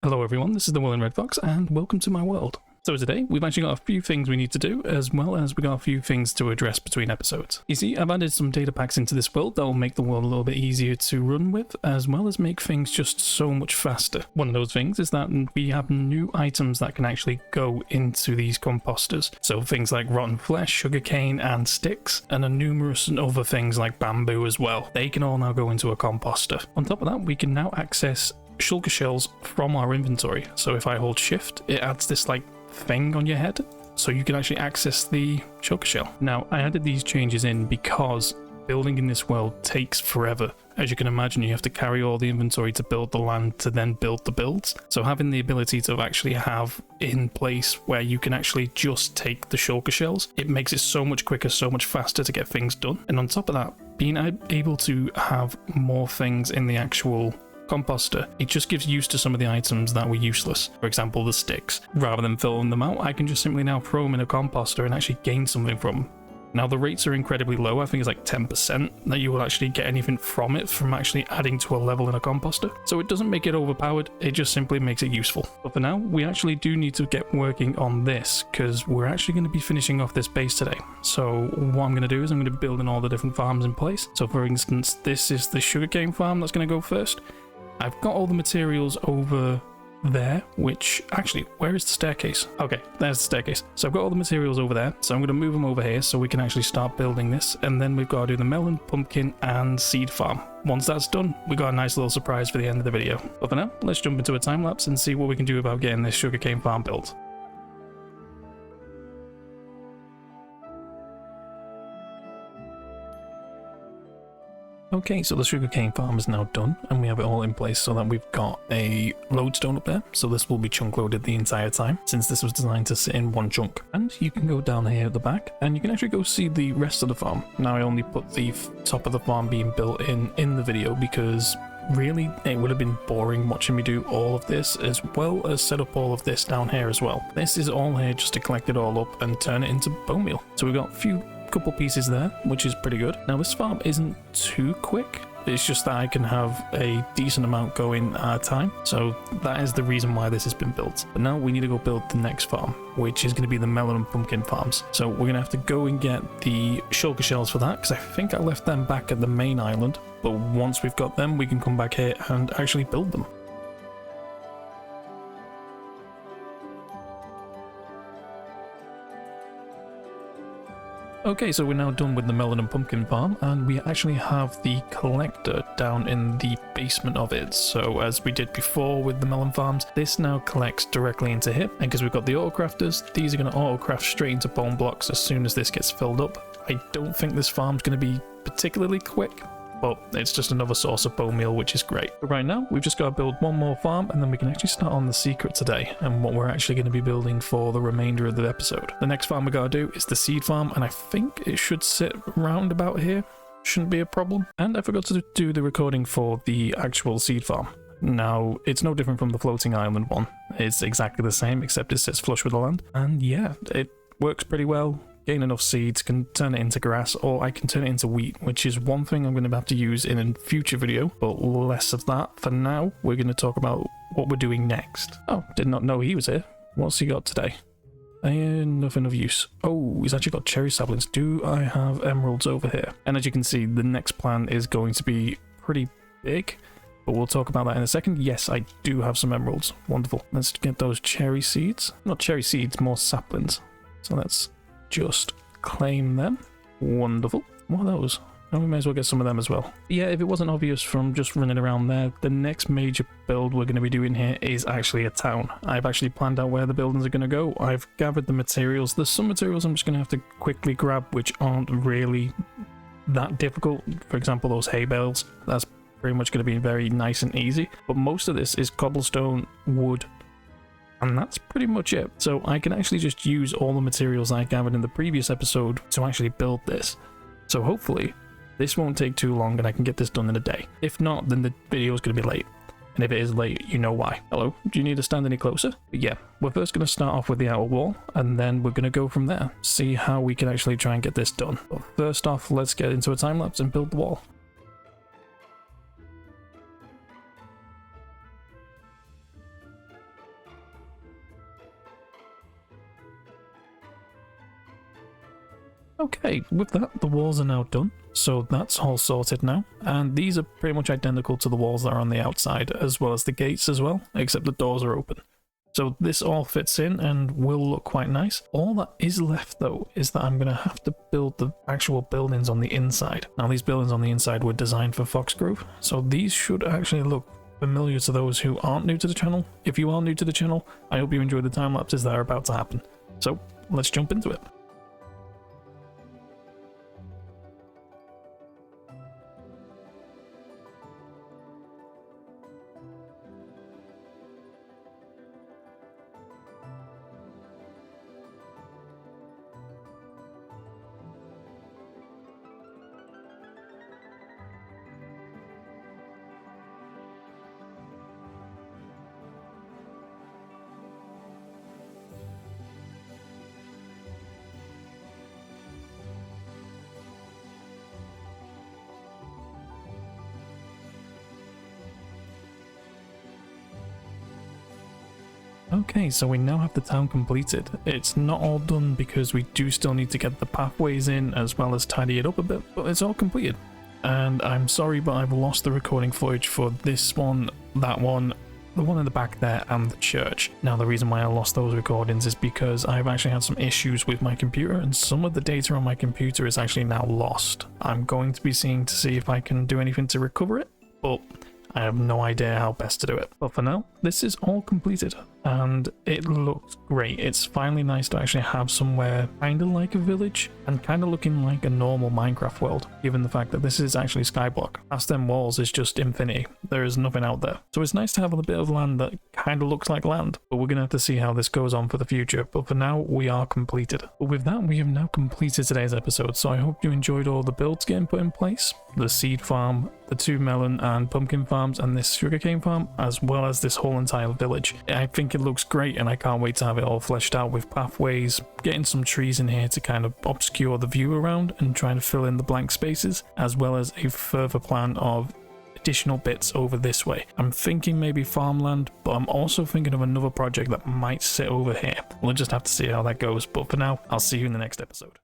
Hello everyone, this is the Red Fox and welcome to my world. So today we've actually got a few things we need to do, as well as we got a few things to address between episodes. You see, I've added some data packs into this world that will make the world a little bit easier to run with, as well as make things just so much faster. One of those things is that we have new items that can actually go into these composters. So things like rotten flesh, sugarcane and sticks, and numerous other things like bamboo as well. They can all now go into a composter. On top of that, we can now access shulker shells from our inventory. So if I hold shift, it adds this like thing on your head, so you can actually access the shulker shell. Now, I added these changes in because building in this world takes forever. As you can imagine, you have to carry all the inventory to build the land to then build the builds. So having the ability to actually have in place where you can actually just take the shulker shells, it makes it so much quicker, so much faster to get things done. And on top of that, being able to have more things in the actual composter, it just gives use to some of the items that were useless. For example, the sticks. Rather than filling them out, I can just simply now throw them in a composter and actually gain something from them. Now the rates are incredibly low. I think it's like 10% that you will actually get anything from it from actually adding to a level in a composter. So it doesn't make it overpowered, it just simply makes it useful. But for now, we actually do need to get working on this because we're actually going to be finishing off this base today. So what I'm going to do is I'm going to be building all the different farms in place. So for instance, this is the sugarcane farm that's going to go first. I've got all the materials over there, which actually, where is the staircase? Okay, there's the staircase. So I've got all the materials over there, so I'm going to move them over here so we can actually start building this, and then we've got to do the melon, pumpkin and seed farm. Once that's done, we got a nice little surprise for the end of the video. But for now, let's jump into a time lapse and see what we can do about getting this sugarcane farm built. Okay, so the sugarcane farm is now done and we have it all in place so that we've got a lodestone up there. So this will be chunk loaded the entire time since this was designed to sit in one chunk. And you can go down here at the back and you can actually go see the rest of the farm. Now I only put the top of the farm being built in the video because really it would have been boring watching me do all of this as well as set up all of this down here as well. This is all here just to collect it all up and turn it into bone meal. So we've got a couple pieces there, which is pretty good. Now this farm isn't too quick, it's just that I can have a decent amount going at a time, so that is the reason why this has been built. But now we need to go build the next farm, which is going to be the melon and pumpkin farms. So we're going to have to go and get the shulker shells for that, because I think I left them back at the main island, but once we've got them we can come back here and actually build them. Okay, so we're now done with the melon and pumpkin farm, and we actually have the collector down in the basement of it. So as we did before with the melon farms, this now collects directly into here, and because we've got the auto crafters, these are going to auto craft straight into bone blocks as soon as this gets filled up. I don't think this farm's going to be particularly quick, but it's just another source of bone meal, which is great. But right now, we've just got to build one more farm, and then we can actually start on the secret today, and what we're actually going to be building for the remainder of the episode. The next farm we got to do is the seed farm, and I think it should sit round about here. Shouldn't be a problem. And I forgot to do the recording for the actual seed farm. Now, it's no different from the floating island one. It's exactly the same, except it sits flush with the land. And yeah, it works pretty well. Gain enough seeds, can turn it into grass, or I can turn it into wheat, which is one thing I'm going to have to use in a future video, but less of that. For now, we're going to talk about what we're doing next. Oh, did not know he was here. What's he got today? Nothing of use. Oh, he's actually got cherry saplings. Do I have emeralds over here? And as you can see, the next plan is going to be pretty big, but we'll talk about that in a second. Yes, I do have some emeralds. Wonderful. Let's get those cherry seeds. Not cherry seeds, more saplings. So let's just claim them. Wonderful. What are those? Oh, we may as well get some of them as well. Yeah, if it wasn't obvious from just running around there, the next major build we're going to be doing here is actually a town. I've actually planned out where the buildings are going to go. I've gathered the materials. There's some materials I'm just going to have to quickly grab which aren't really that difficult. For example, those hay bales. That's pretty much going to be very nice and easy. But most of this is cobblestone, wood, and that's pretty much it. So I can actually just use all the materials I gathered in the previous episode to actually build this. So hopefully this won't take too long and I can get this done in a day. If not, then the video is going to be late. And if it is late, you know why. Hello, do you need to stand any closer? But yeah, we're first going to start off with the outer wall, and then we're going to go from there. See how we can actually try and get this done. But first off, let's get into a time lapse and build the wall. Okay, with that, the walls are now done, so that's all sorted now, and these are pretty much identical to the walls that are on the outside, as well as the gates as well, except the doors are open. So this all fits in and will look quite nice. All that is left though is that I'm going to have to build the actual buildings on the inside. Now these buildings on the inside were designed for Foxgrove, so these should actually look familiar to those who aren't new to the channel. If you are new to the channel, I hope you enjoy the time lapses that are about to happen. So let's jump into it. Okay, so we now have the town completed. It's not all done because we do still need to get the pathways in as well as tidy it up a bit, but it's all completed. And I'm sorry, but I've lost the recording footage for this one, that one, the one in the back there, and the church. Now the reason why I lost those recordings is because I've actually had some issues with my computer, and some of the data on my computer is actually now lost. I'm going to be seeing to see if I can do anything to recover it, but I have no idea how best to do it. But for now, this is all completed and it looks great. It's finally nice to actually have somewhere kind of like a village and kind of looking like a normal Minecraft world, given the fact that this is actually Skyblock. Past them walls is just infinity. There is nothing out there. So it's nice to have a bit of land that kind of looks like land, but we're going to have to see how this goes on for the future. But for now, we are completed. But with that, we have now completed today's episode. So I hope you enjoyed all the builds getting put in place, the seed farm, the 2 melon and pumpkin farms, and this sugarcane farm, as well as this whole entire village. I think it looks great and I can't wait to have it all fleshed out with pathways, getting some trees in here to kind of obscure the view around and trying to fill in the blank spaces, as well as a further plan of additional bits over this way. I'm thinking maybe farmland, but I'm also thinking of another project that might sit over here. We'll just have to see how that goes, but for now, I'll see you in the next episode.